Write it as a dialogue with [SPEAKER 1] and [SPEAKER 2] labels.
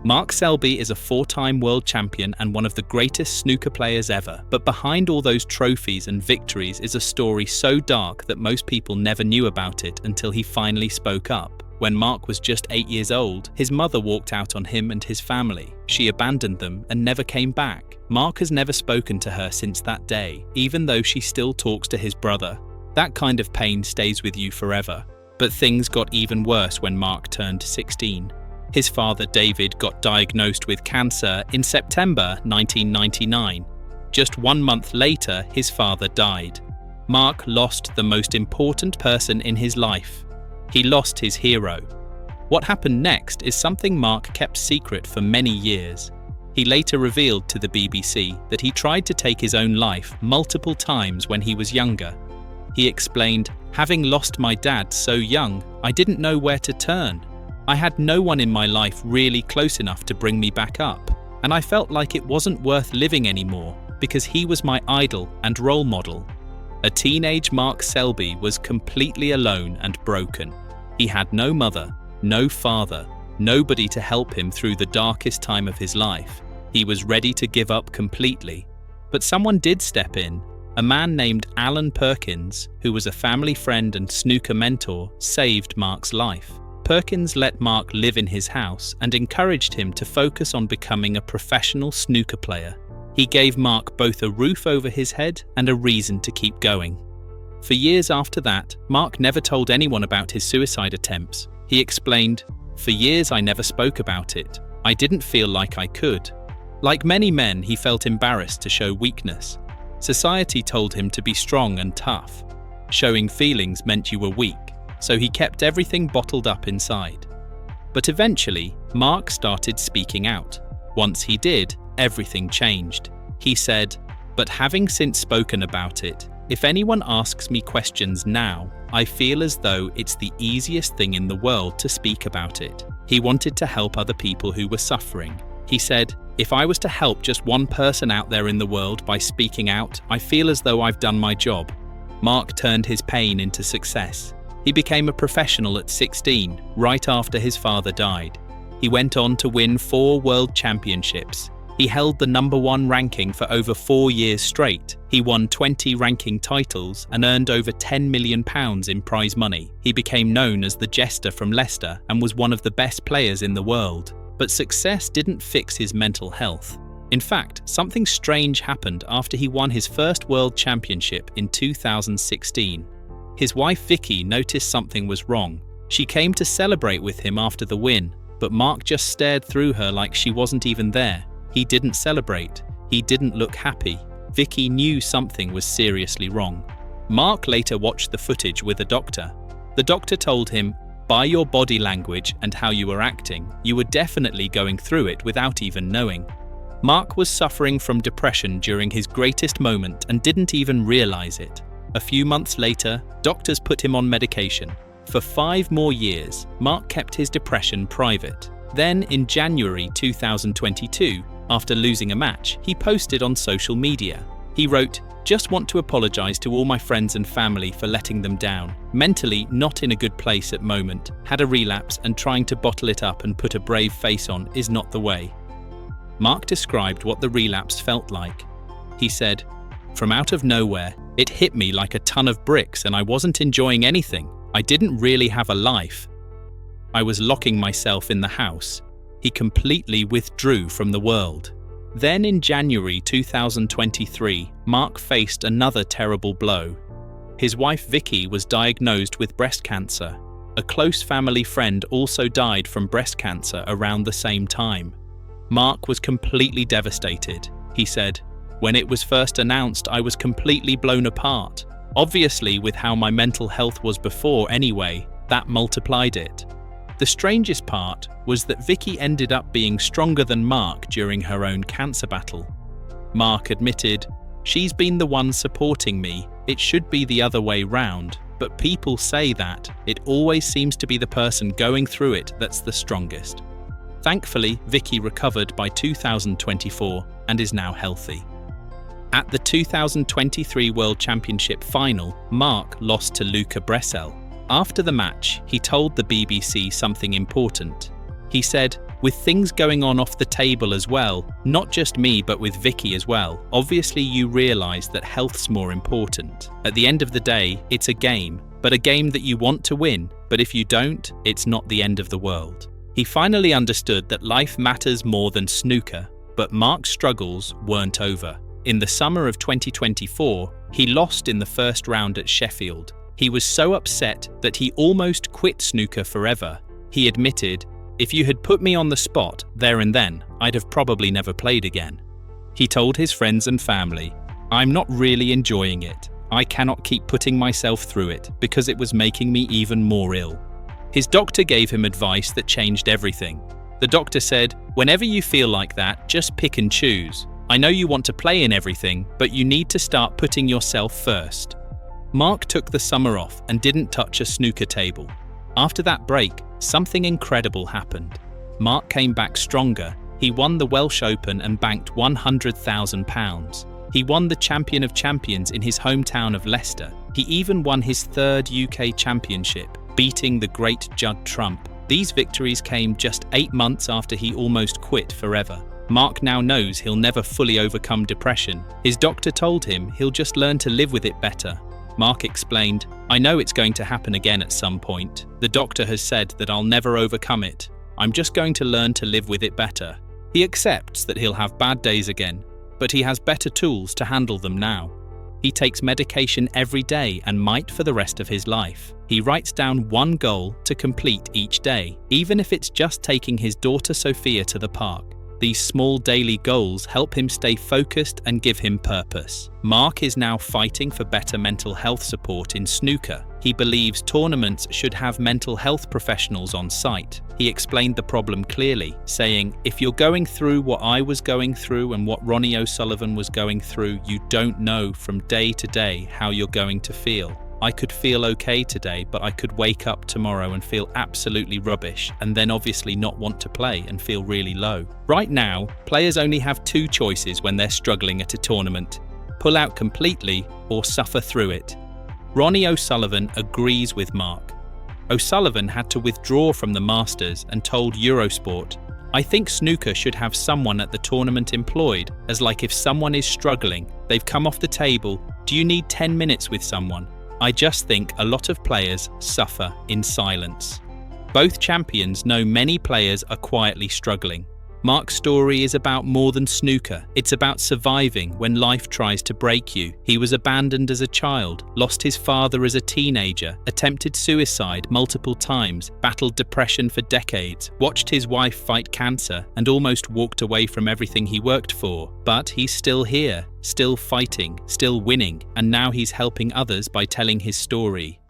[SPEAKER 1] Mark Selby is a four-time world champion and one of the greatest snooker players ever. But behind all those trophies and victories is a story so dark that most people never knew about it until he finally spoke up. When Mark was just 8 years old, his mother walked out on him and his family. She abandoned them and never came back. Mark has never spoken to her since that day, even though she still talks to his brother. That kind of pain stays with you forever. But things got even worse when Mark turned 16. His father, David, got diagnosed with cancer in September 1999. Just 1 month later, his father died. Mark lost the most important person in his life. He lost his hero. What happened next is something Mark kept secret for many years. He later revealed to the BBC that he tried to take his own life multiple times when he was younger. He explained, "Having lost my dad so young, I didn't know where to turn. I had no one in my life really close enough to bring me back up, and I felt like it wasn't worth living anymore because he was my idol and role model." A teenage Mark Selby was completely alone and broken. He had no mother, no father, nobody to help him through the darkest time of his life. He was ready to give up completely. But someone did step in. A man named Alan Perkins, who was a family friend and snooker mentor, saved Mark's life. Perkins let Mark live in his house and encouraged him to focus on becoming a professional snooker player. He gave Mark both a roof over his head and a reason to keep going. For years after that, Mark never told anyone about his suicide attempts. He explained, "For years I never spoke about it. I didn't feel like I could." Like many men, he felt embarrassed to show weakness. Society told him to be strong and tough. Showing feelings meant you were weak, so he kept everything bottled up inside. But eventually, Mark started speaking out. Once he did, everything changed. He said, "But having since spoken about it, if anyone asks me questions now, I feel as though it's the easiest thing in the world to speak about it." He wanted to help other people who were suffering. He said, "If I was to help just one person out there in the world by speaking out, I feel as though I've done my job." Mark turned his pain into success. He became a professional at 16, right after his father died. He went on to win 4 world championships. He held the #1 ranking for over 4 years straight. He won 20 ranking titles and earned over £10 million in prize money. He became known as the Jester from Leicester and was one of the best players in the world. But success didn't fix his mental health. In fact, something strange happened after he won his first world championship in 2016. His wife Vicky noticed something was wrong. She came to celebrate with him after the win, but Mark just stared through her like she wasn't even there. He didn't celebrate. He didn't look happy. Vicky knew something was seriously wrong. Mark later watched the footage with a doctor. The doctor told him, "By your body language and how you were acting, you were definitely going through it without even knowing." Mark was suffering from depression during his greatest moment and didn't even realize it. A few months later, doctors put him on medication. For 5 more years, Mark kept his depression private. Then, in January 2022, after losing a match, he posted on social media. He wrote, "Just want to apologize to all my friends and family for letting them down. Mentally not in a good place at moment. Had a relapse and trying to bottle it up and put a brave face on is not the way." Mark described what the relapse felt like. He said, "From out of nowhere, it hit me like a ton of bricks and I wasn't enjoying anything. I didn't really have a life. I was locking myself in the house." He completely withdrew from the world. Then in January 2023, Mark faced another terrible blow. His wife Vicky was diagnosed with breast cancer. A close family friend also died from breast cancer around the same time. Mark was completely devastated. He said, "When it was first announced, I was completely blown apart. Obviously, with how my mental health was before anyway, that multiplied it." The strangest part was that Vicky ended up being stronger than Mark during her own cancer battle. Mark admitted, "She's been the one supporting me. It should be the other way round, but people say that. It always seems to be the person going through it that's the strongest." Thankfully, Vicky recovered by 2024 and is now healthy. At the 2023 World Championship final, Mark lost to Luca Brecel. After the match, he told the BBC something important. He said, With things going on off the table as well, not just me but with Vicky as well, obviously you realise that health's more important. At the end of the day, it's a game, but a game that you want to win, but if you don't, it's not the end of the world. He finally understood that life matters more than snooker, but Mark's struggles weren't over. In the summer of 2024, he lost in the first round at Sheffield. He was so upset that he almost quit snooker forever. He admitted, "If you had put me on the spot there and then, I'd have probably never played again." He told his friends and family, "I'm not really enjoying it. I cannot keep putting myself through it because it was making me even more ill." His doctor gave him advice that changed everything. The doctor said, "Whenever you feel like that, just pick and choose. I know you want to play in everything, but you need to start putting yourself first." Mark took the summer off and didn't touch a snooker table. After that break, something incredible happened. Mark came back stronger. He won the Welsh Open and banked £100,000. He won the Champion of Champions in his hometown of Leicester. He even won his third UK championship, beating the great Judd Trump. These victories came just 8 months after he almost quit forever. Mark now knows he'll never fully overcome depression. His doctor told him he'll just learn to live with it better. Mark explained, "I know it's going to happen again at some point. The doctor has said that I'll never overcome it. I'm just going to learn to live with it better." He accepts that he'll have bad days again, but he has better tools to handle them now. He takes medication every day and might for the rest of his life. He writes down one goal to complete each day, even if it's just taking his daughter Sophia to the park. These small daily goals help him stay focused and give him purpose. Mark is now fighting for better mental health support in snooker. He believes tournaments should have mental health professionals on site. He explained the problem clearly, saying, "If you're going through what I was going through and what Ronnie O'Sullivan was going through, you don't know from day to day how you're going to feel. I could feel okay today, but I could wake up tomorrow and feel absolutely rubbish, and then obviously not want to play and feel really low." Right now, players only have two choices when they're struggling at a tournament: pull out completely or suffer through it. Ronnie O'Sullivan agrees with Mark. O'Sullivan had to withdraw from the Masters and told Eurosport, "I think snooker should have someone at the tournament employed, as like if someone is struggling, they've come off the table, do you need 10 minutes with someone? I just think a lot of players suffer in silence." Both champions know many players are quietly struggling. Mark's story is about more than snooker. It's about surviving when life tries to break you. He was abandoned as a child, lost his father as a teenager, attempted suicide multiple times, battled depression for decades, watched his wife fight cancer, and almost walked away from everything he worked for. But he's still here, still fighting, still winning, and now he's helping others by telling his story.